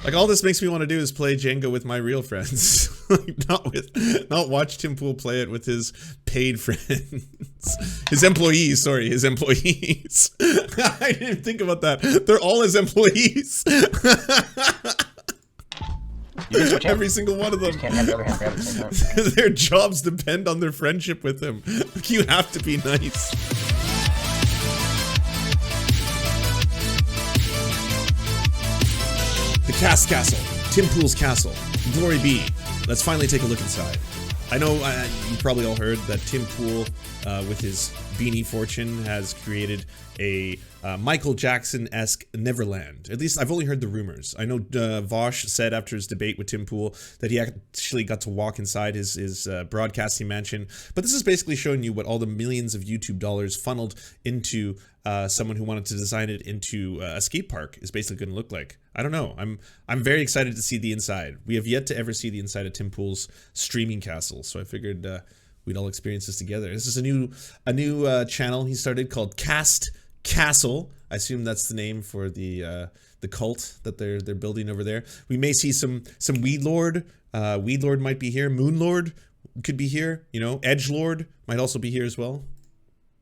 Like, all this makes me want to do is play Jenga with my real friends. Like, not watch Tim Pool play it with his paid friends. His employees, sorry, his employees. I didn't even think about that. They're all his employees. Every single one of them. Their jobs depend on their friendship with him. You have to be nice. The Cast Castle, Tim Pool's castle, glory be. Let's finally take a look inside. I know you probably all heard that Tim Pool, with his beanie fortune, has created a Michael Jackson-esque Neverland. At least I've only heard the rumors. I know Vosh said after his debate with Tim Pool that he actually got to walk inside his broadcasting mansion. But this is basically showing you what all the millions of YouTube dollars funneled into someone who wanted to design it into a skate park is basically going to look like. I don't know. I'm very excited to see the inside. We have yet to ever see the inside of Tim Pool's streaming castle, so I figured we'd all experience this together. This is a new channel he started called Cast Castle. I assume that's the name for the cult that they're building over there. We may see some Weed Lord. Weed Lord might be here. Moon Lord could be here. You know, Edge Lord might also be here as well.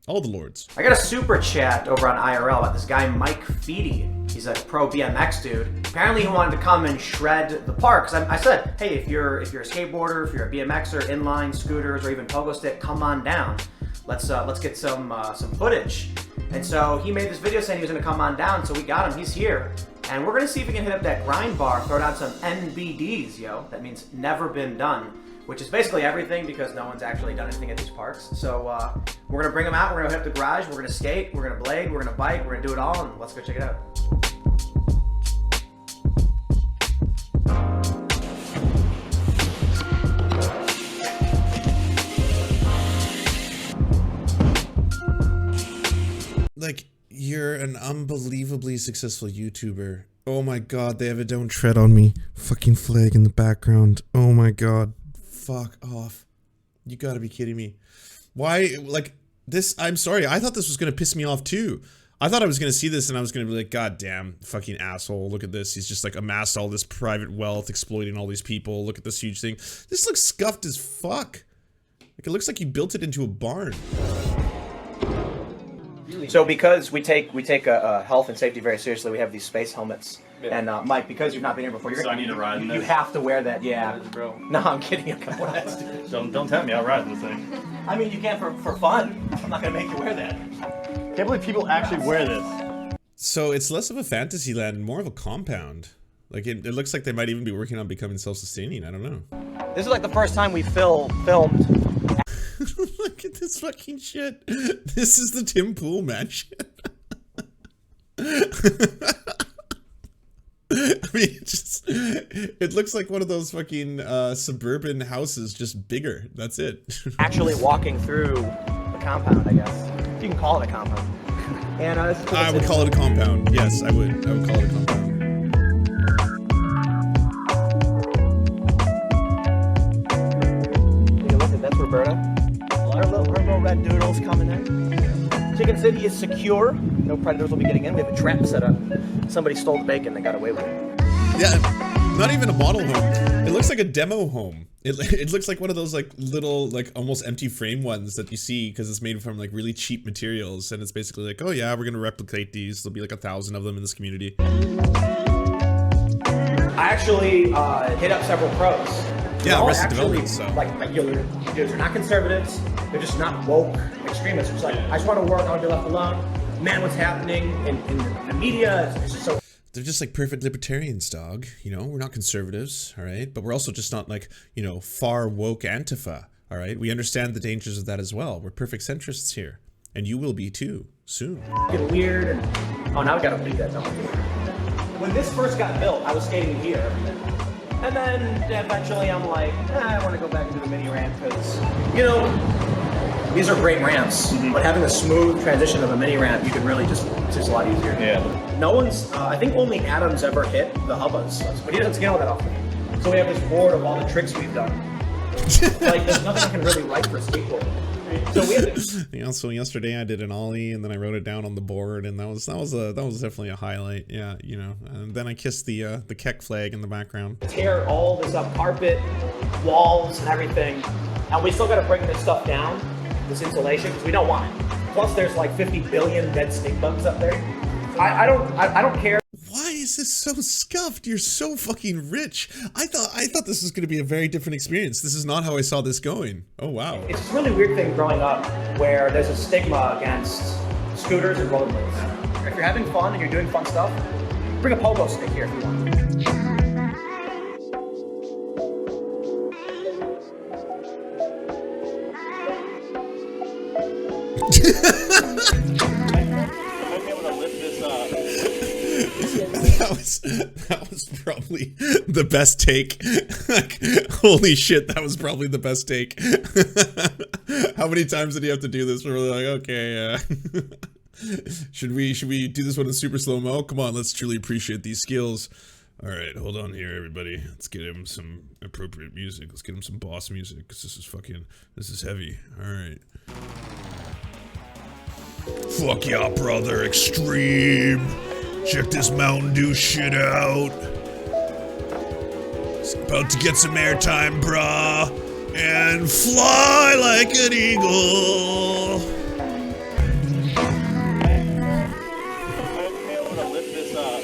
All the lords. I got a super chat over on IRL about this guy Mike Feedy. He's a pro BMX dude. Apparently he wanted to come and shred the park. Cause I said, hey, if you're a skateboarder, if you're a BMXer, inline, scooters, or even pogo stick, come on down. Let's get some footage. And so he made this video saying he was gonna come on down. So we got him. He's here, and we're gonna see if we can hit up that grind bar, throw down some NBDs, yo. That means never been done, which is basically everything because no one's actually done anything at these parks. So we're gonna bring them out, we're gonna hit up the garage, we're gonna skate, we're gonna blade, we're gonna bike, we're gonna do it all, and let's go check it out. Like, you're an unbelievably successful YouTuber. Oh my god, they have a "Don't Tread on Me" fucking flag in the background. Oh my god. Fuck off. You gotta be kidding me. Why, like, this, I'm sorry, I thought this was gonna piss me off too. I thought I was gonna see this and I was gonna be like, god damn, fucking asshole, look at this. He's just like amassed all this private wealth, exploiting all these people. Look at this huge thing. This looks scuffed as fuck. Like, it looks like you built it into a barn. So because we take health and safety very seriously, we have these space helmets. Yeah. And Mike, because you've not been here before, I need to ride in this. You have to wear that, yeah. Bro. No, I'm kidding. You can wear that, stupid. Don't tell me, I'll ride this thing. I mean, you can for fun. I'm not gonna make you wear that. Can't believe people actually wear this. So it's less of a fantasy land and more of a compound. Like, it looks like they might even be working on becoming self-sustaining. I don't know. This is like the first time we filmed. Look at this fucking shit. This is the Tim Pool mansion. I mean, it looks like one of those fucking suburban houses, just bigger. That's it. Actually walking through a compound, I guess. You can call it a compound. And I would call it a compound. Yes, I would call it a compound. That's Roberta. Our little red doodles coming in. Chicken City is secure. No predators will be getting in. We have a trap set up. Somebody stole the bacon and got away with it. Yeah, not even a model home. It looks like a demo home. It looks like one of those like little like almost empty frame ones that you see because it's made from like really cheap materials, and it's basically like, oh yeah, we're gonna replicate these. There'll be like 1,000 of them in this community. I actually hit up several pros. Yeah, Arrested actually, Development, so. like regular dudes. They're not conservatives. They're just not woke extremists. It's like, I just want to work. I want to be left alone. Man, what's happening in the media? It's just so. They're just like perfect libertarians, dog. You know, we're not conservatives, all right? But we're also just not like, you know, far woke Antifa, all right? We understand the dangers of that as well. We're perfect centrists here. And you will be too, soon. Getting weird and... Oh, now we gotta leave that down. When this first got built, I was skating here. And then eventually I'm like, I want to go back into the mini ramp because, you know, these are great ramps. But having a smooth transition of a mini ramp, you can really it's just a lot easier. Yeah. No one's, I think only Adam's ever hit the hubbas, but he doesn't skate all that often. So we have this board of all the tricks we've done. Like, there's nothing I can really write for skateboarding. So we had to, You know, so yesterday I did an ollie and then I wrote it down on the board, and that was definitely a highlight. Yeah, you know. And then I kissed the Keck flag in the background. tear all this up, carpet, walls, and everything, and we still got to bring this stuff down, this insulation, because we don't want it. Plus, there's like 50 billion dead stink bugs up there. I don't care. Why is this so scuffed? You're so fucking rich. I thought this was going to be a very different experience. This is not how I saw this going. Oh wow. It's this really weird thing growing up where there's a stigma against scooters and rollerblades. If you're having fun and you're doing fun stuff, bring a pogo stick here if you want. That was probably the best take. Like, holy shit, that was probably the best take. How many times did you have to do this? We're like, okay, should we do this one in super slow mo? Come on, let's truly appreciate these skills. All right, hold on here, everybody. Let's get him some appropriate music. Let's get him some boss music, because this is heavy. All right. Fuck yeah, brother, extreme. Check this Mountain Dew shit out. It's about to get some airtime, brah. And fly like an eagle. I've been able to lift this up.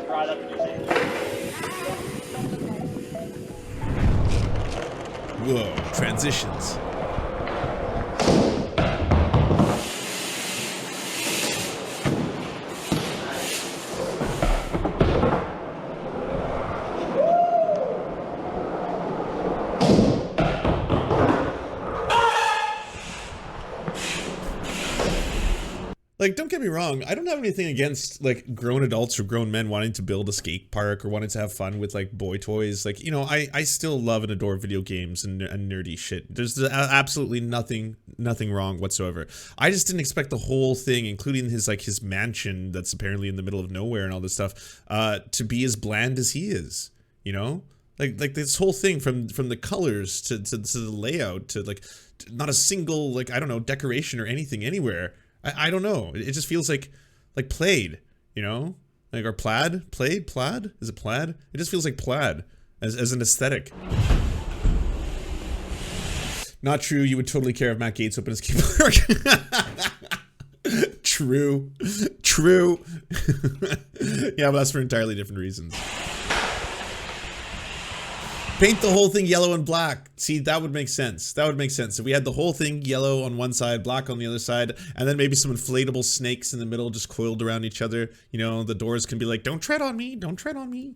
Try that to do. Whoa, transitions. Like, don't get me wrong, I don't have anything against, like, grown adults or grown men wanting to build a skate park or wanting to have fun with, like, boy toys. Like, you know, I still love and adore video games and nerdy shit. There's absolutely nothing wrong whatsoever. I just didn't expect the whole thing, including his mansion that's apparently in the middle of nowhere and all this stuff, to be as bland as he is, you know? Like this whole thing from the colors to the layout to, like, not a single, like, I don't know, decoration or anything anywhere. I don't know. It just feels like plaid, you know? Like, or plaid? Plaid? Is it plaid? It just feels like plaid as an aesthetic. Not true. You would totally care if Matt Gates opened his skate park. True. Yeah, but that's for entirely different reasons. Paint the whole thing yellow and black. See, that would make sense. That would make sense. If we had the whole thing yellow on one side, black on the other side, and then maybe some inflatable snakes in the middle just coiled around each other. You know, the doors can be like, don't tread on me, don't tread on me.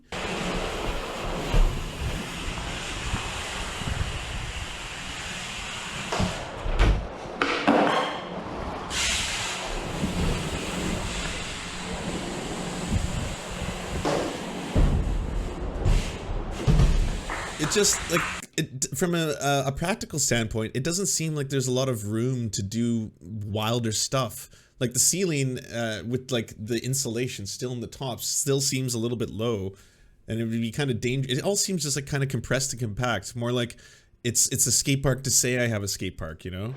It just, like, from a practical standpoint, it doesn't seem like there's a lot of room to do wilder stuff. Like, the ceiling with, like, the insulation still in the top still seems a little bit low, and it would be kind of dangerous. It all seems just, like, kind of compressed and compact. More like it's a skate park to say I have a skate park, you know?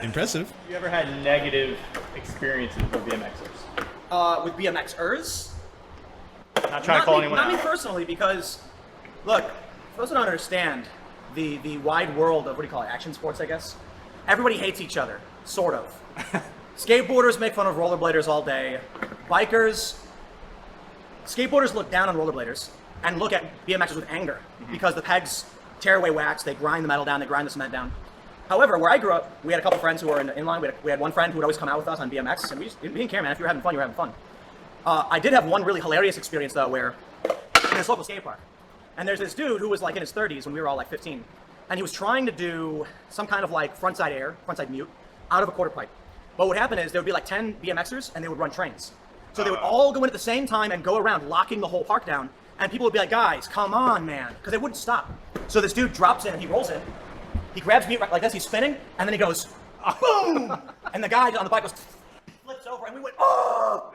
Impressive. Have you ever had negative experiences with BMXers? With BMXers? Not trying to call anyone Not me out. personally, because, look, for those who don't understand the wide world of, what do you call it, action sports, I guess? Everybody hates each other, sort of. Skateboarders make fun of rollerbladers all day. Skateboarders look down on rollerbladers and look at BMXers with anger because the pegs tear away wax, they grind the metal down, they grind the cement down. However, where I grew up, we had a couple friends who were in inline. We had one friend who would always come out with us on BMX, and we didn't care, man. If you were having fun, you were having fun. I did have one really hilarious experience, though, where in this local skate park, and there's this dude who was like in his 30s when we were all like 15, and he was trying to do some kind of like frontside air, frontside mute, out of a quarter pipe. But what would happen is there would be like 10 BMXers, and they would run trains. So they would all go in at the same time and go around, locking the whole park down, and people would be like, guys, come on, man, because they wouldn't stop. So this dude drops in, and he rolls in. He grabs me like this, he's spinning, and then he goes, boom! And the guy on the bike goes, flips over, and we went, oh!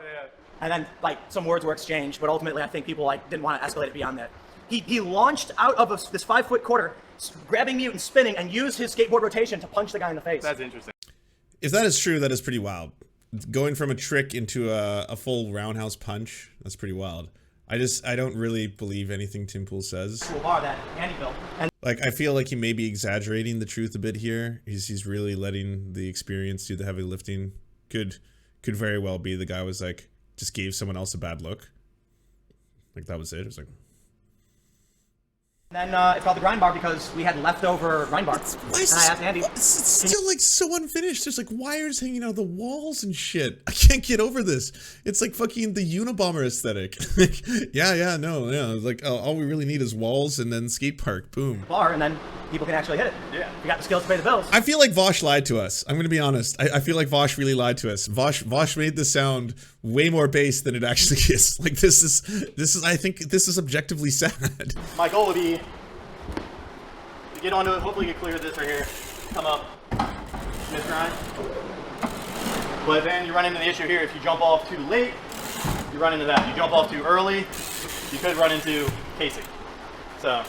And then like some words were exchanged, but ultimately I think people like didn't want to escalate it beyond that. He launched out of this 5-foot quarter, grabbing me and spinning, and used his skateboard rotation to punch the guy in the face. That's interesting. If that is true, that is pretty wild. Going from a trick into a full roundhouse punch, that's pretty wild. I don't really believe anything Tim Pool says. To a bar that Andy built. And Like, I feel like he may be exaggerating the truth a bit here. He's really letting the experience do the heavy lifting. Could very well be the guy was like, just gave someone else a bad look. Like, that was it. It was like... then it's called the grind bar because we had leftover grind bar. And I asked Andy. It's still like so unfinished. There's like wires hanging out of the walls and shit. I can't get over this. It's like fucking the Unabomber aesthetic. No. Like all we really need is walls and then skate park. Boom. Bar, and then people can actually hit it. Yeah. We got the skills to pay the bills. I feel like Vosh lied to us. I'm gonna be honest. I feel like Vosh really lied to us. Vosh made this sound way more bass than it actually is. Like this is I think this is objectively sad. My goal would be to get onto it, hopefully get clear of this right here, come up, Smith grind. But then you run into the issue here, if you jump off too late, you run into that. You jump off too early, you could run into casing. So,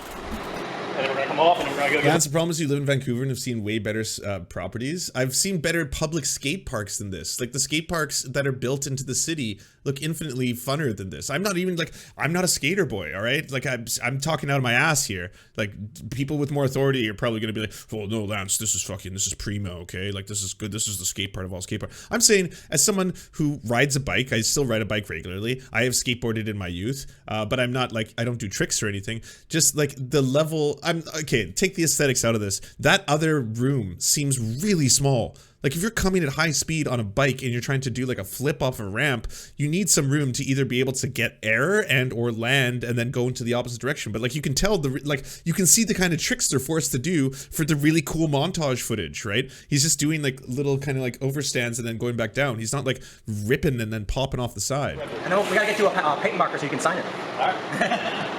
and then we're gonna come off and we're gonna go. That's the problem is you live in Vancouver and have seen way better properties. I've seen better public skate parks than this. Like the skate parks that are built into the city look infinitely funner than this. I'm not even like, I'm not a skater boy, all right? Like I'm talking out of my ass here. Like people with more authority are probably gonna be like, well, no, Lance, this is primo, okay? Like this is good. This is the skate part of all skate park. I'm saying as someone who rides a bike, I still ride a bike regularly. I have skateboarded in my youth, but I'm not like, I don't do tricks or anything. Just like the level, okay, take the aesthetics out of this. That other room seems really small. Like if you're coming at high speed on a bike and you're trying to do like a flip off a ramp, you need some room to either be able to get air and or land and then go into the opposite direction. But like you can tell you can see the kind of tricks they're forced to do for the really cool montage footage, right? He's just doing like little kind of like overstands and then going back down. He's not like ripping and then popping off the side. I know we gotta get you a paint marker so you can sign it. All right.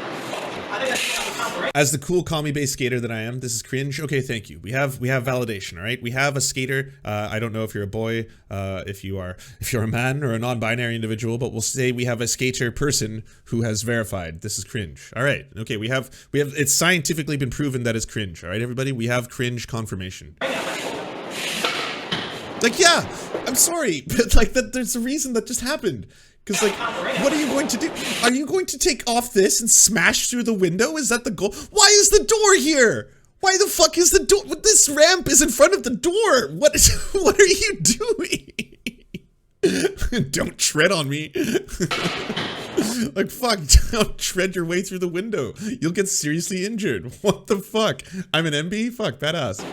As the cool commie-based skater that I am, this is cringe. Okay, thank you. We have validation, all right? We have a skater. I don't know if you're a boy, if you're a man or a non-binary individual, but we'll say we have a skater person who has verified this is cringe. All right. Okay, we have it's scientifically been proven that it's cringe. All right, everybody? We have cringe confirmation. Like, yeah, I'm sorry, but like there's a reason that just happened. Because, like, what are you going to do? Are you going to take off this and smash through the window? Is that the goal? Why is the door here? Why the fuck is the door? This ramp is in front of the door. What are you doing? Don't tread on me. Like, fuck, don't tread your way through the window. You'll get seriously injured. What the fuck? I'm an MB? Fuck, badass.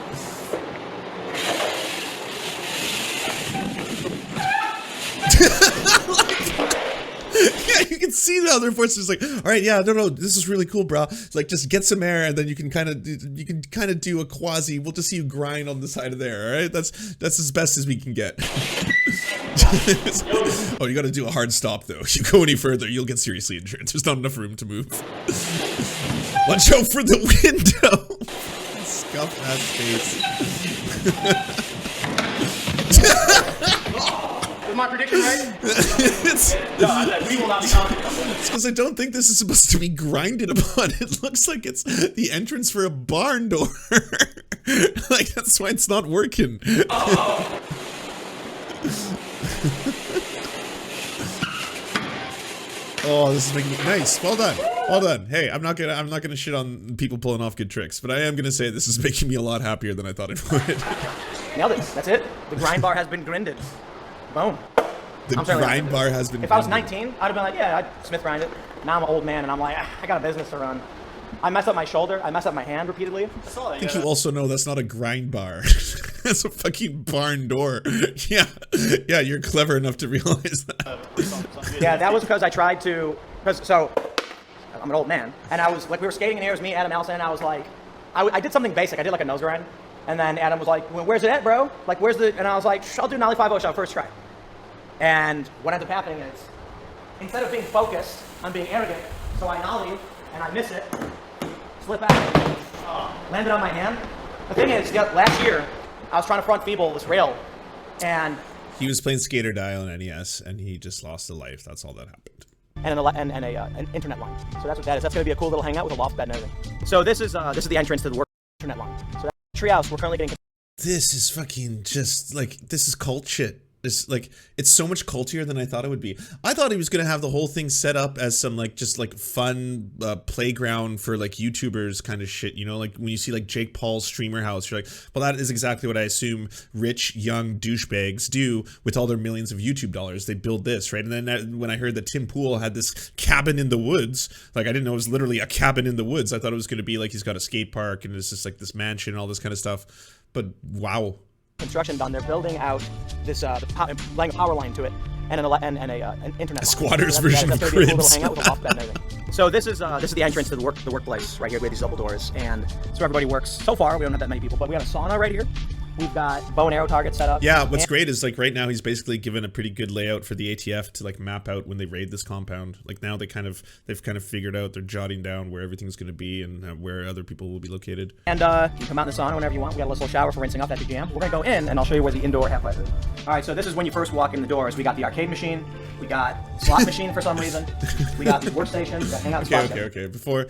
Yeah, you can see the other forces like, all right, yeah, no, this is really cool, bro. It's like, just get some air, and then you can kind of do a quasi. We'll just see you grind on the side of there. All right, that's as best as we can get. Oh, you got to do a hard stop though. If you go any further, you'll get seriously injured. There's not enough room to move. Watch out for the window. Scuff ass face. Is my prediction right? We will not be It's because I don't think this is supposed to be grinded upon. It looks like it's the entrance for a barn door. Like, that's why it's not working. Oh, this is making me nice. Well done. Well done. Hey, I'm not gonna shit on people pulling off good tricks, but I am gonna say this is making me a lot happier than I thought it would. Nailed it. That's it. The grind bar has been grinded. Boom. The grind bar has been. If I was 19, I'd have been like, yeah, I'd Smith grind it. Now I'm an old man and I'm like, I got a business to run. I mess up my shoulder. I mess up my hand repeatedly. I think you also know that's not a grind bar. That's a fucking barn door. Yeah, you're clever enough to realize that. Yeah, that was because I tried to. So, I'm an old man, and I was like, we were skating in here. It was me, Adam Allison, and I was like, I did something basic. I did like a nose grind, and then Adam was like, well, where's it at, bro? Like, where's the? And I was like, I'll do an ollie 5-0 shot first try. And what ends up happening is, instead of being focused on being arrogant, so I nollie and I miss it, slip out, landed on my hand. The thing is, last year I was trying to front feeble this rail, and He was playing Skate or Die on NES, and he just lost a life. That's all that happened. And an internet line. So that's what that is. That's going to be a cool little hangout with a loft bed and everything. So this is the entrance to the internet line. So that's the treehouse. We're currently getting. This is fucking just like, this is cult shit. It's like, it's so much cultier than I thought it would be. I thought he was gonna have the whole thing set up as some like just like fun playground for like YouTubers kind of shit, you know, like when you see like Jake Paul's streamer house, you're like, well, that is exactly what I assume rich young douchebags do with all their millions of YouTube dollars. They build this, right? And then when I heard that Tim Pool had this cabin in the woods, like I didn't know it was literally a cabin in the woods. I thought it was gonna be like he's got a skate park and it's just like this mansion and all this kind of stuff. But wow. Construction done. They're building out this laying a power line to it and an internet. A squatter's so version of Cribs. Cribs. Cool little hangout with a loft bed and everything. So this is the entrance to the workplace right here. We have these double doors, and so everybody works. So far, we don't have that many people, but we have a sauna right here. We've got bow and arrow targets set up. Yeah, what's great is like right now he's basically given a pretty good layout for the ATF to like map out when they raid this compound. Like now they've kind of figured out, they're jotting down where everything's going to be and where other people will be located. And you can come out in the sauna whenever you want. We got a little shower for rinsing off. That's your jam. We're gonna go in and I'll show you where the indoor half-life is. All right, so this is when you first walk in the doors. We got the arcade machine. We got slot machine for some reason. We got the workstation. We got hangout spots. Okay. Before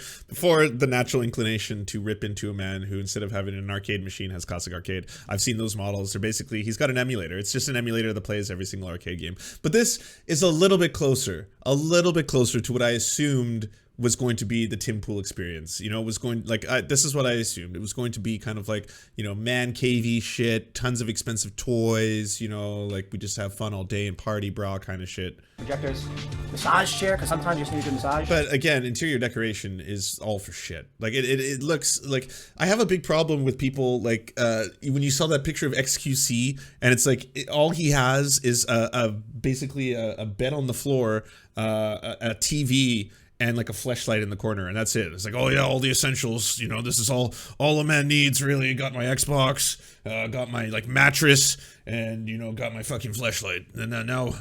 the natural inclination to rip into a man who instead of having an arcade machine has classic arcade. I've seen those models. They're basically, he's got an emulator. It's just an emulator that plays every single arcade game. But this is a little bit closer to what I assumed was going to be the Tim Pool experience. You know, it was going like, this is what I assumed. It was going to be kind of like, you know, man cavey shit, tons of expensive toys, you know, like we just have fun all day and party bra kind of shit. Projectors, massage chair, because sometimes you just need a good massage. But again, interior decoration is all for shit. Like it looks like, I have a big problem with people like when you saw that picture of XQC and it's like all he has is basically a bed on the floor, a TV, and like a fleshlight in the corner, and that's it. It's like, oh yeah, all the essentials, you know, this is all a man needs, really. Got my Xbox, got my like mattress, and you know, got my fucking fleshlight, and now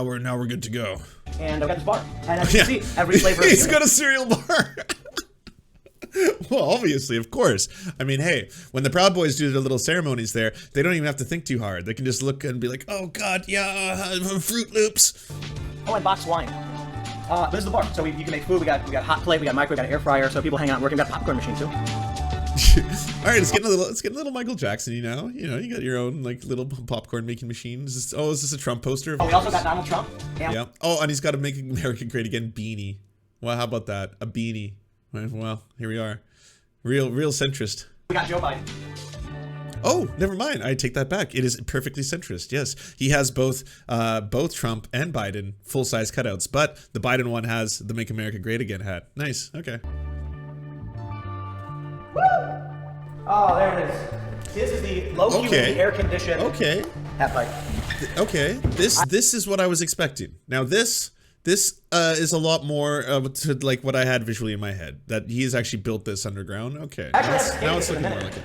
we're good to go. And I've got this bar, and as you can see, every flavor. He's got a cereal bar. Well, obviously, of course. I mean, hey, when the Proud Boys do their little ceremonies there, they don't even have to think too hard. They can just look and be like, oh god, yeah, Fruit Loops. Oh, and boxed wine. This is the bar. So you can make food. We got hot plate. We got microwave. We got an air fryer. So people hang out and work. We got a popcorn machine too. All right, let's get a little Michael Jackson. You know, you got your own like little popcorn making machine. Is this a Trump poster? Oh, we also got Donald Trump. Yeah. Oh, and he's got a Make America Great Again beanie. Well, how about that? A beanie. Well, here we are. Real centrist. We got Joe Biden. Oh, never mind. I take that back. It is perfectly centrist. Yes, he has both Trump and Biden full-size cutouts, but the Biden one has the "Make America Great Again" hat. Nice. Okay. Woo! Oh, there it is. This is the low humidity air conditioned. Okay. Half-life. Okay. This is what I was expecting. Now this is a lot more to like what I had visually in my head. That he has actually built this underground. Okay. Actually, now it's looking more like it.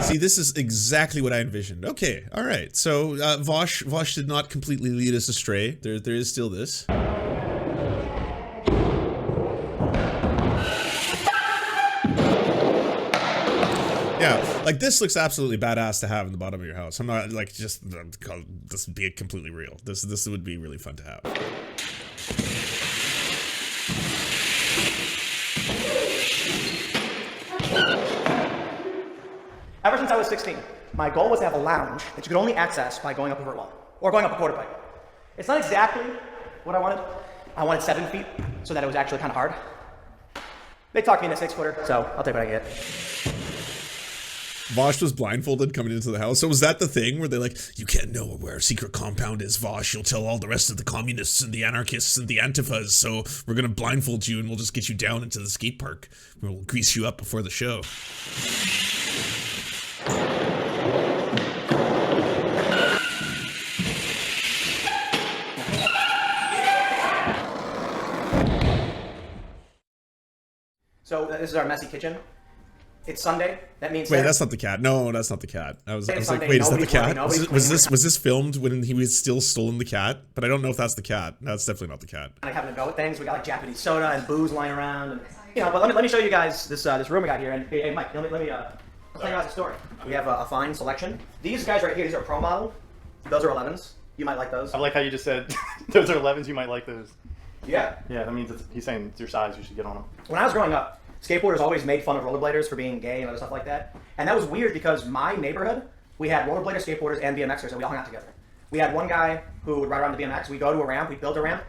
See, this is exactly what I envisioned. Okay, all right. So Vosh did not completely lead us astray. There is still this. Yeah, like this looks absolutely badass to have in the bottom of your house. I'm not like just this would be completely real. This would be really fun to have. Ever since I was 16, my goal was to have a lounge that you could only access by going up a vert wall or going up a quarter pipe. It's not exactly what I wanted. I wanted 7 feet so that it was actually kind of hard. They talked me into 6-footer, so I'll take what I get. Vosh was blindfolded coming into the house. So was that the thing where they're like, you can't know where our secret compound is, Vosh. You'll tell all the rest of the communists and the anarchists and the antifas. So we're going to blindfold you and we'll just get you down into the skate park. We'll grease you up before the show. So this is our messy kitchen. It's Sunday. That means Wait, that's not the cat. No, that's not the cat. I was like, Sunday, wait, is that the nobody's working, cat? nobody's Was this filmed when he was still stolen the cat? But I don't know if that's the cat. That's definitely not the cat. Like having to go with things. We got like Japanese soda and booze lying around, and but let me show you guys this this room we got here. And hey, Mike, let me tell you guys a story. We have a fine selection. These guys right here, these are pro model. Those are 11s. You might like those. I like how you just said those are 11s. You might like those. Yeah. Yeah, that means he's saying it's your size. You should get on them. When I was growing up, skateboarders always made fun of rollerbladers for being gay and other stuff like that. And that was weird because my neighborhood, we had rollerbladers, skateboarders, and BMXers, and we all hung out together. We had one guy who would ride around the BMX. We'd go to a ramp, we'd build a ramp.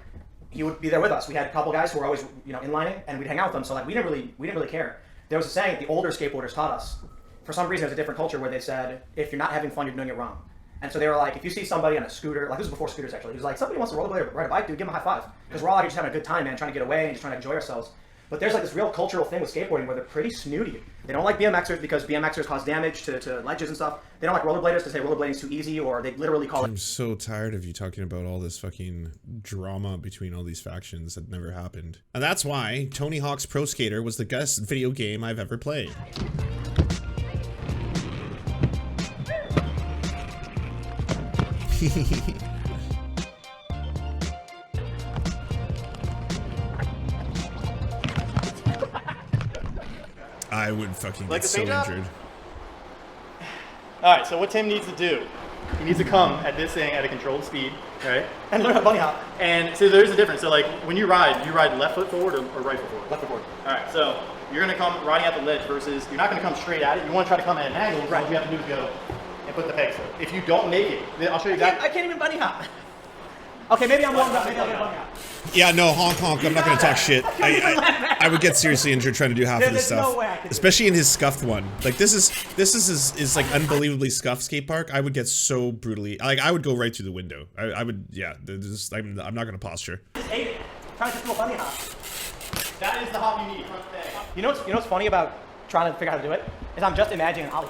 He would be there with us. We had a couple guys who were always, inlining, and we'd hang out with them. So like we didn't really care. There was a saying the older skateboarders taught us. For some reason, it was a different culture where they said, if you're not having fun, you're doing it wrong. And so they were like, if you see somebody on a scooter, like this was before scooters actually, he was like, somebody wants to rollerblade or ride a bike, dude, give them a high five. Because we're all out here just having a good time, man, trying to get away and just trying to enjoy ourselves. But there's like this real cultural thing with skateboarding where they're pretty snooty. They don't like BMXers because BMXers cause damage to ledges and stuff. They don't like rollerbladers because they say rollerblading's too easy, or they literally call it. I'm so tired of you talking about all this fucking drama between all these factions that never happened. And that's why Tony Hawk's Pro Skater was the best video game I've ever played. I would fucking get so injured. All right, so what Tim needs to do, he needs to come at this thing at a controlled speed, right? And learn how to bunny hop. And so there's a difference. So like when you ride left foot forward or right foot forward? Left foot forward. All right, so you're gonna come riding at the ledge versus you're not gonna come straight at it. You want to try to come at an angle. Right. All you have to do is go and put the pegs through. If you don't make it, then I'll show you I can't even bunny hop. Okay, maybe I'm warmed up. Maybe I'll get a bunny hop. Yeah, no, honk honk. I'm not gonna talk shit. I would get seriously injured trying to do half of this stuff, especially in his scuffed one. Like this is like unbelievably scuffed skate park. I would get so brutally. Like I would go right through the window. I would. Yeah, I'm not gonna posture. Just ate it. Trying to do a bunny hop. That is the hop you need. Front peg. You know what's funny about trying to figure out how to do it is I'm just imagining an ollie.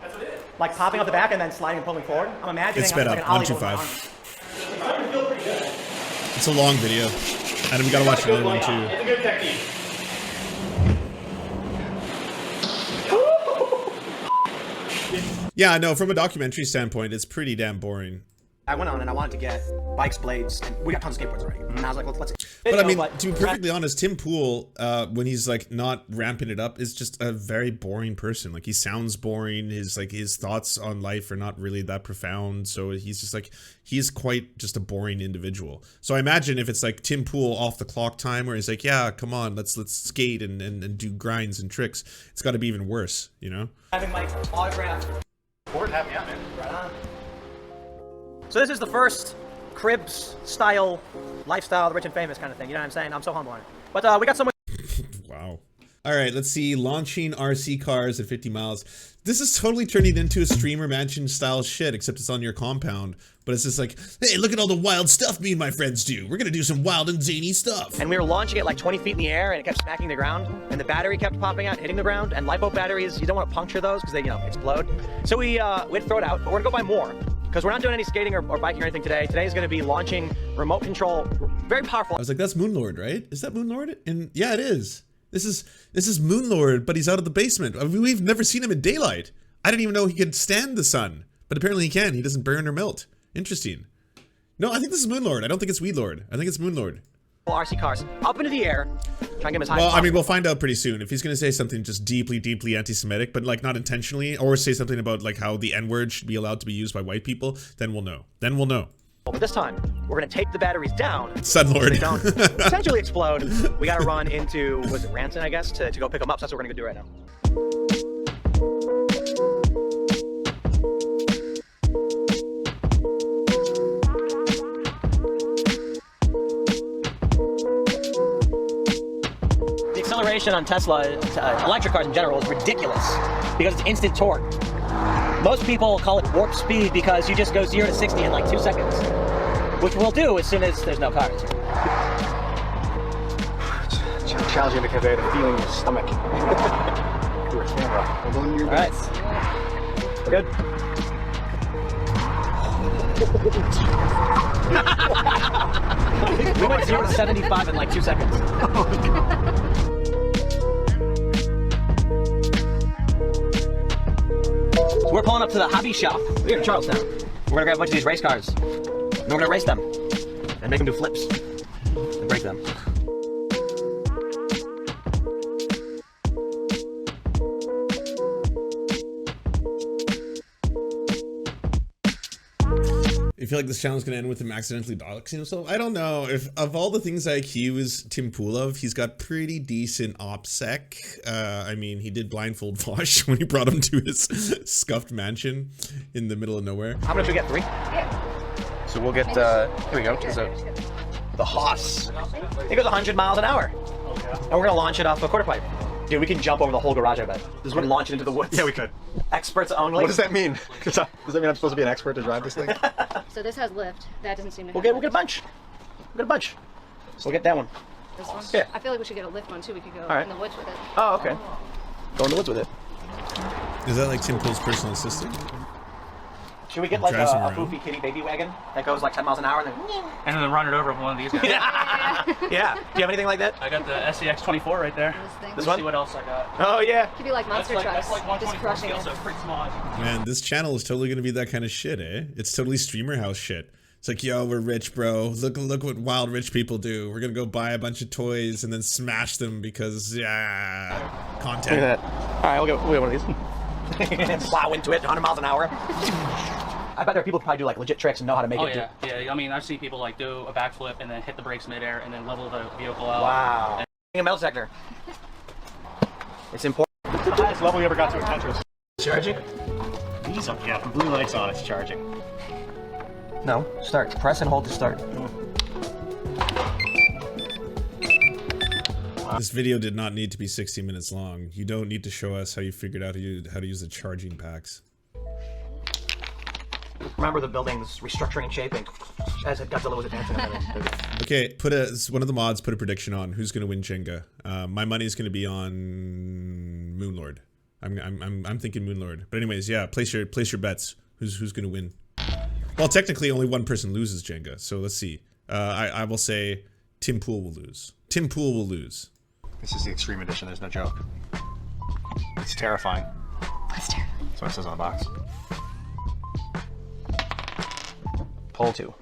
That's what it is. Like popping up the back and then sliding and pulling forward. I'm imagining it's sped like up. an ollie 125. Feel pretty good. It's a long video, and we gotta watch another one too. It's a good technique. Yeah, no, from a documentary standpoint, it's pretty damn boring. I went on and I wanted to get bikes, blades, and we got tons of skateboards already. And I was like, let's But I mean, to be perfectly honest, Tim Pool, when he's like not ramping it up, is just a very boring person. Like he sounds boring. His thoughts on life are not really that profound. So he's quite just a boring individual. So I imagine if it's like Tim Pool off the clock time, where he's like, yeah, come on, let's skate and do grinds and tricks. It's got to be even worse, you know? Having my autograph. Board, have me out, man. Right on. So this is the first cribs style lifestyle, the rich and famous kind of thing. You know what I'm saying? I'm so humble on it. But we got so much. Wow. All right, let's see. Launching RC cars at 50 miles. This is totally turning into a streamer mansion style shit, except it's on your compound. But it's just like, hey, look at all the wild stuff me and my friends do. We're gonna do some wild and zany stuff. And we were launching it like 20 feet in the air, and it kept smacking the ground, and the battery kept popping out, hitting the ground. And lipo batteries, you don't want to puncture those because they, explode. So we'd throw it out, but we're gonna go buy more because we're not doing any skating or biking or anything today. Today is gonna be launching remote control, very powerful. I was like, that's Moonlord, right? Is that Moonlord? And yeah, it is. This is Moonlord, but he's out of the basement. I mean, we've never seen him in daylight. I didn't even know he could stand the sun, but apparently he can. He doesn't burn or melt. Interesting. No, I think this is Moonlord. I don't think it's Weedlord. I think it's Moonlord. RC cars up into the air, try and get him as high as possible. possible. I mean, we'll find out pretty soon. If he's going to say something just deeply, deeply anti-Semitic, but like not intentionally, or say something about like how the N-word should be allowed to be used by white people, then we'll know. Then we'll know. But this time, we're going to take the batteries down. Sunlord. So they don't essentially explode. We got to run into, was it Ranson, I guess, to go pick them up. So that's what we're going to do right now. The acceleration on Tesla, electric cars in general, is ridiculous because it's instant torque. Most people call it warp speed because you just go 0 to 60 in like 2 seconds, which we'll do as soon as there's no cars. Challenging because I had a feeling in your stomach. Do a camera. We'll go in your All right. We're good. We went 0 to 75 in like 2 seconds. So we're pulling up to the hobby shop here in Charlestown. We're gonna grab a bunch of these race cars. And we're gonna race them. And make them do flips. And break them. I feel like this challenge is going to end with him accidentally doxing himself. I don't know. If of all the things I accuse Tim Pool of, he's got pretty decent OPSEC. I mean, he did blindfold Vosh when he brought him to his scuffed mansion in the middle of nowhere. How much we get? 3? Yeah. So we'll get, here we go. So, the Haas. It goes 100 miles an hour. And we're gonna launch it off a quarter pipe. Dude, we can jump over the whole garage, I bet. Just gonna launch it into the woods. Yeah, we could. Experts only. What does that mean? Does that mean I'm supposed to be an expert to drive this thing? So this has lift. That doesn't seem to We'll have get a bunch. We'll get a bunch. So we'll get that one. this one. Yeah. I feel like we should get a lift one too. We could go right. in the woods with it. Oh, okay. Go in the woods with it. Is that like Tim Pool's personal assistant? Should we get like Drives him a around. foofy kitty baby wagon that goes like 10 miles an hour and then... And then run it over with one of these guys. Yeah. Do you have anything like that? I got the SCX-24 right there. This thing. This Let's one? see what else I got. Oh, yeah. Could be like monster trucks. That's like just 124 crushing scale, it. so it's pretty small. Man, this channel is totally going to be that kind of shit, eh? It's totally streamer house shit. It's like, yo, we're rich, bro. Look what wild rich people do. We're going to go buy a bunch of toys and then smash them because, yeah, content. Look at that. All right, we'll get one of these. Plow into it, 100 miles an hour. I bet there are people who probably do like legit tricks and know how to make Oh it. yeah. I mean, I've seen people like do a backflip and then hit the brakes midair and then level the vehicle out. Wow. A metal detector. It's important. It's the highest level we ever got to in Tetris. Charging? These are, yeah, the blue lights on, it's charging. No. Start. Press and hold to start. This video did not need to be 60 minutes long. You don't need to show us how you figured out how to use the charging packs. Remember the building's restructuring and shaping as Godzilla was advancing. Okay, one of the mods put a prediction on who's gonna win Jenga. My money's gonna be on Moonlord. I'm thinking Moonlord. But anyways, yeah, place your bets. Who's gonna win? Well, technically only one person loses Jenga, so let's see. I will say Tim Pool will lose. Tim Pool will lose. This is the extreme edition, there's no joke. It's terrifying. What's terrible? That's what it says on the box. Pull 2.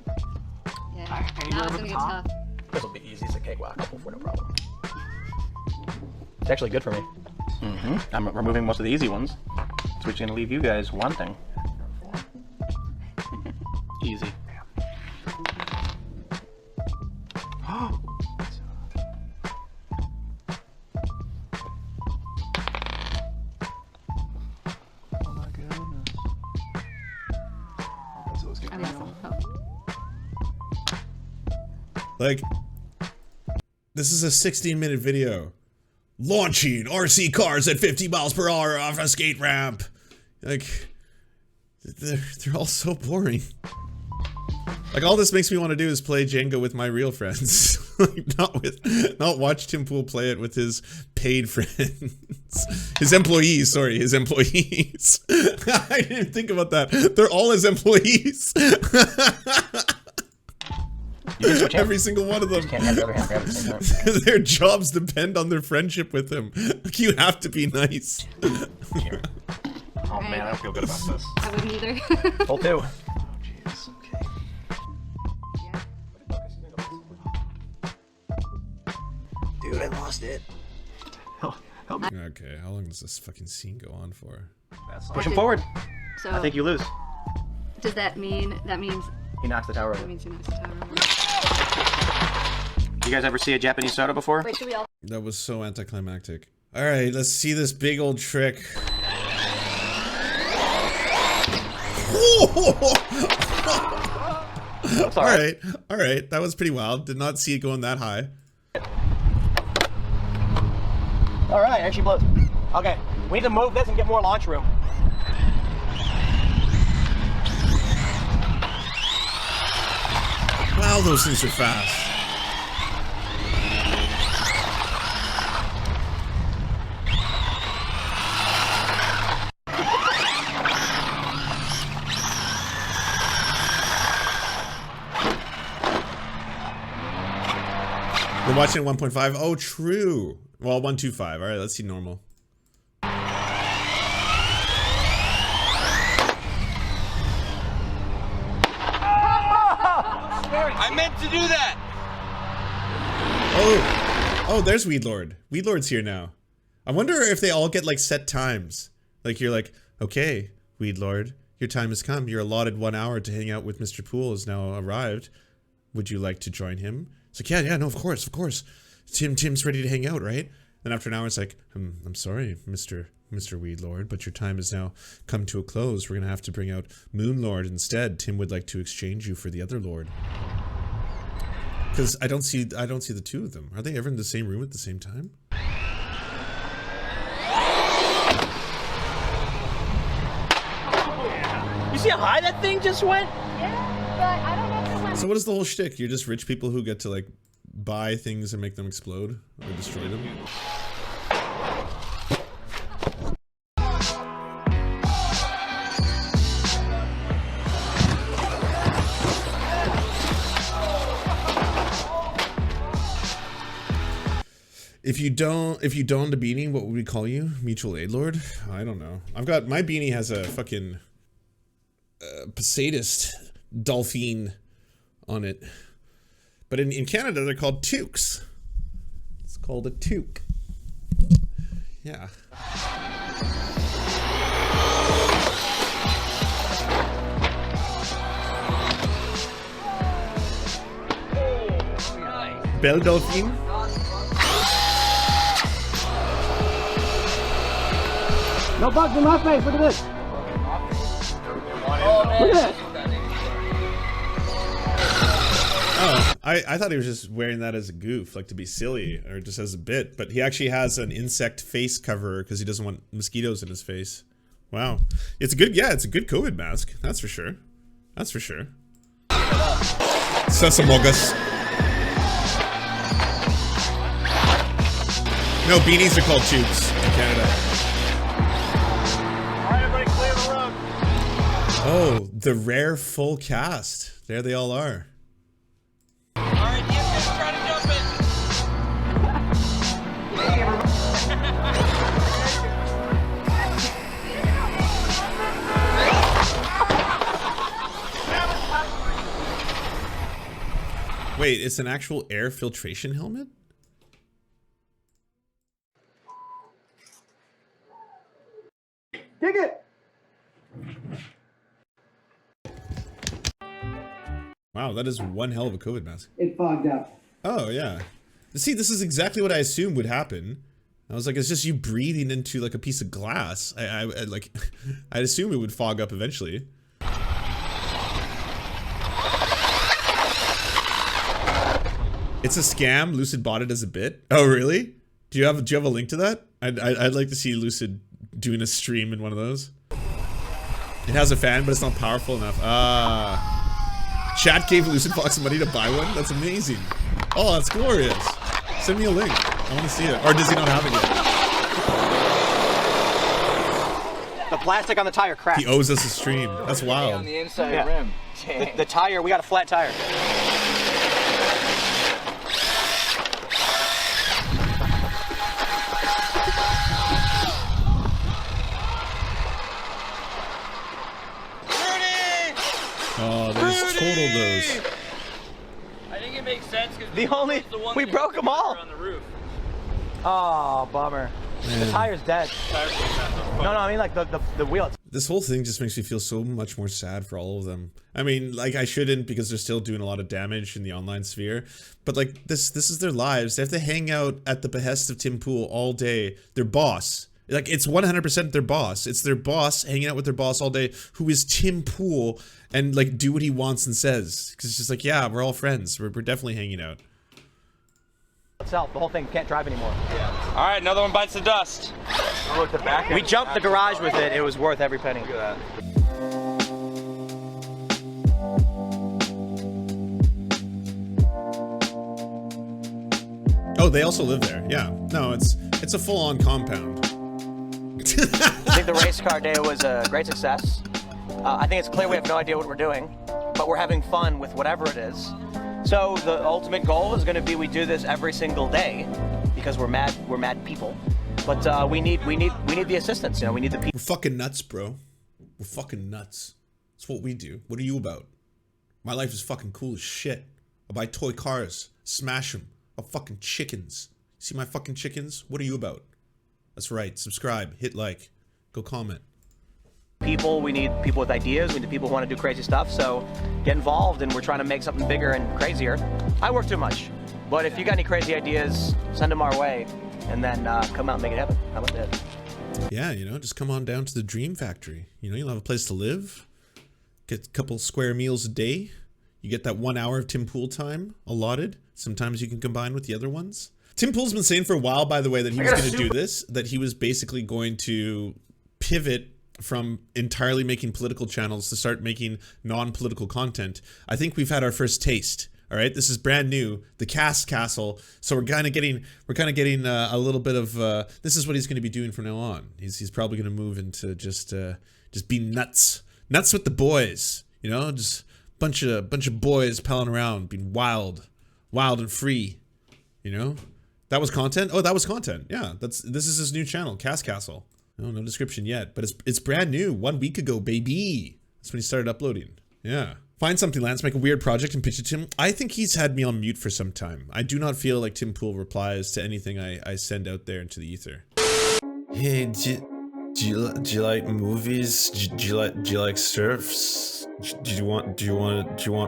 Yeah. Now it's gonna get tough. This will be easy. It's a cakewalk. I'll pull 4, no problem. It's actually good for me. I'm removing most of the easy ones, which is going to leave you guys wanting. Easy. Oh my goodness. I mean, that's a- Like, this is a 16-minute video. Launching RC cars at 50 miles per hour off a skate ramp. Like, they're all so boring. Like, all this makes me want to do is play Jenga with my real friends. Like, not watch Tim Pool play it with his paid friends. His employees, sorry, his employees. I didn't even think about that. They're all his employees. Every single one of them. Can't have the other hand grab at the same time. Their jobs depend on their friendship with him. Like, you have to be nice. Oh man, I don't feel good about this. I wouldn't either. Pull 2. Jeez, okay. Dude, I lost it. Okay, how long does this fucking scene go on for? Push him forward. So I think you lose. does that mean He knocks the tower that over. means you knocked the tower over? You guys ever see a Japanese soda before? Wait, should we all? That was so anticlimactic. Alright, let's see this big old trick. Alright, that was pretty wild. Did not see it going that high. Alright, and she blows. Okay, we need to move this and get more launch room. Wow, those things are fast. We're watching 1.5. Oh, true. Well, 125. All right, let's see normal. to do that. Oh, there's Weedlord. Weedlord's here now. I wonder if they all get like set times. Like you're like, okay, Weedlord, your time has come. Your allotted 1 hour to hang out with Mr. Poole has now arrived. Would you like to join him? It's like, yeah, no, of course. Tim's ready to hang out, right? Then after an hour, it's like, I'm sorry, Mr. Weedlord, but your time has now come to a close. We're gonna have to bring out Moonlord instead. Tim would like to exchange you for the other lord. Because I don't see the two of them. Are they ever in the same room at the same time? You see how high that thing just went? Yeah, but I don't know if it went. So what is the whole shtick? You're just rich people who get to like buy things and make them explode or destroy them? If you don the beanie, what would we call you? Mutual aid lord? I don't know. I've got my beanie has a fucking Poseidus dolphin on it. But in Canada, they're called toques. It's called a toque. Yeah. Belle Dolphin? No bugs in my face, look at this. Look at that. Oh, I thought he was just wearing that as a goof, like to be silly, or just as a bit. But he actually has an insect face cover because he doesn't want mosquitoes in his face. Wow. It's a good, yeah, it's a good COVID mask. That's for sure. That's for sure. Sesamogus. No, beanies are called tubes in Canada. Alright, everybody clear the road. Oh, the rare full cast. There they all are. Alright, you guys try to jump it. Wait, it's an actual air filtration helmet? Dig it. Wow, that is one hell of a COVID mask. It fogged up. Oh, yeah. See, this is exactly what I assumed would happen. I was like, it's just you breathing into like a piece of glass. I like, I'd assume it would fog up eventually. It's a scam. Lucid bought it as a bit. Oh, really? Do you have a link to that? I'd like to see Lucid doing a stream in one of those. It has a fan, but it's not powerful enough. Chat gave Lucid Fox money to buy one? That's amazing. Oh, that's glorious. Send me a link. I want to see it. Or does he not have it yet? The plastic on the tire cracked. He owes us a stream. That's wild. On the inside rim. The tire, we got a flat tire. Oh, there's total those. I think it makes sense because We broke them all. on the roof. Oh, bummer. Man. The tire's dead. No, I mean like the wheel. This whole thing just makes me feel so much more sad for all of them. I mean, like I shouldn't because they're still doing a lot of damage in the online sphere. But like this is their lives. They have to hang out at the behest of Tim Poole all day. Their boss. Like it's 100% their boss. It's their boss hanging out with their boss all day, who is Tim Poole, and like do what he wants and says. Because it's just like, yeah, we're all friends. We're definitely hanging out. Itself, the whole thing can't drive anymore. All right, another one bites the dust. Look, the back We jumped the garage with it. It was worth every penny. Look at that. Oh, they also live there. Yeah. No, it's a full-on compound. I think the race car day was a great success. I think it's clear we have no idea what we're doing, but we're having fun with whatever it is. So the ultimate goal is going to be we do this every single day because we're mad people. But we need the assistance. You know, we need the people. We're fucking nuts, bro. We're fucking nuts. That's what we do. What are you about? My life is fucking cool as shit. I'll buy toy cars, smash them. I'll fucking chickens. See my fucking chickens? What are you about? That's right. Subscribe, hit like, go comment. People, we need people with ideas, we need people who want to do crazy stuff, so get involved, and we're trying to make something bigger and crazier. I work too much, but if you got any crazy ideas, send them our way, and then come out and make it happen. How about that? Yeah, you know, just come on down to the Dream Factory. You know, you'll have a place to live, get a couple square meals a day. You get that 1 hour of Tim Pool time allotted. Sometimes you can combine with the other ones. Tim Pool's been saying for a while, by the way, that he was going to do this, that he was basically going to pivot from entirely making political channels to start making non-political content. I think we've had our first taste. All right, this is brand new, the Cast Castle. So we're kind of getting a little bit of this is what he's going to be doing from now on. He's probably going to move into just be nuts with the boys. You know, just bunch of boys palling around, being wild and free. You know, that was content. Oh, that was content. Yeah, this is his new channel, Cast Castle. No description yet, but it's brand new. 1 week ago, baby. That's when he started uploading. Yeah. Find something, Lance. Make a weird project and pitch it to him. I think he's had me on mute for some time. I do not feel like Tim Pool replies to anything I send out there into the ether. Hey, do you like movies? Do you like Serfs? Do you want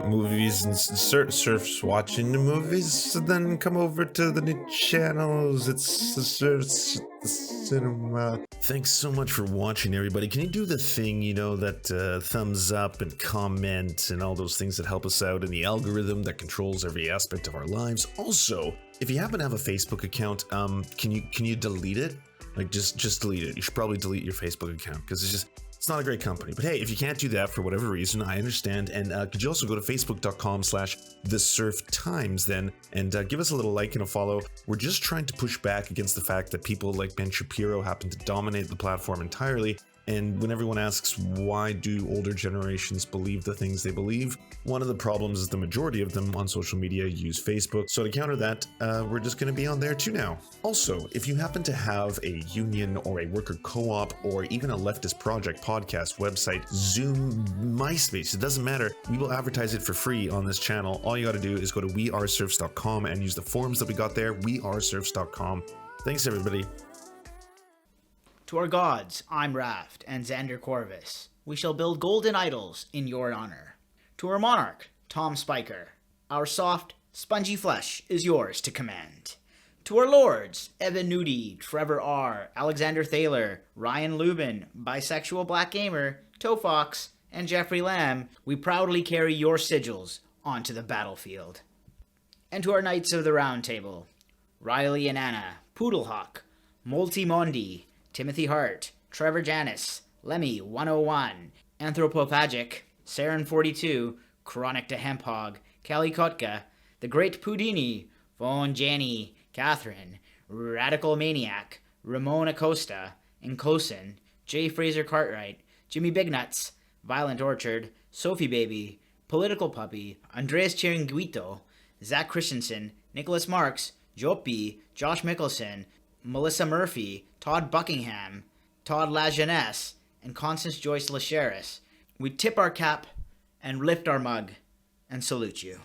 movies and Serfs watching the movies? So then come over to the new channels. It's the Serfs cinema. Thanks so much for watching, everybody. Can you do the thing, you know, that thumbs up and comment and all those things that help us out in the algorithm that controls every aspect of our lives? Also, if you happen to have a Facebook account, can you delete it? Like just delete it. You should probably delete your Facebook account because it's not a great company. But hey, if you can't do that for whatever reason, I understand. And could you also go to facebook.com/thesurftimes then and give us a little like and a follow. We're just trying to push back against the fact that people like Ben Shapiro happen to dominate the platform entirely. And when everyone asks why do older generations believe the things they believe, one of the problems is the majority of them on social media use Facebook. So to counter that, we're just going to be on there too now. Also, if you happen to have a union or a worker co-op or even a leftist project, podcast, website, Zoom, MySpace, it doesn't matter. We will advertise it for free on this channel. All you got to do is go to weareserfs.com and use the forms that we got there, weareserfs.com. Thanks, everybody. To our gods, I'm Raft and Xander Corvus. We shall build golden idols in your honor. To our monarch, Tom Spiker. Our soft, spongy flesh is yours to command. To our lords, Evan Nudie, Trevor R., Alexander Thaler, Ryan Lubin, Bisexual Black Gamer, Toe Fox, and Jeffrey Lamb, we proudly carry your sigils onto the battlefield. And to our Knights of the Round Table, Riley and Anna, Poodlehawk, Multimondi, Timothy Hart, Trevor Janis, Lemmy 101, Anthropophagic, Saren 42, Chronic to Hemphog, Callie Kotka, The Great Pudini, Von Janny, Catherine, Radical Maniac, Ramon Acosta, Encosin, J. Fraser Cartwright, Jimmy Bignuts, Violent Orchard, Sophie Baby, Political Puppy, Andreas Chiringuito, Zach Christensen, Nicholas Marks, Jopi, Josh Mickelson, Melissa Murphy, Todd Buckingham, Todd LaJeunesse, and Constance Joyce Lacheris. We tip our cap and lift our mug and salute you.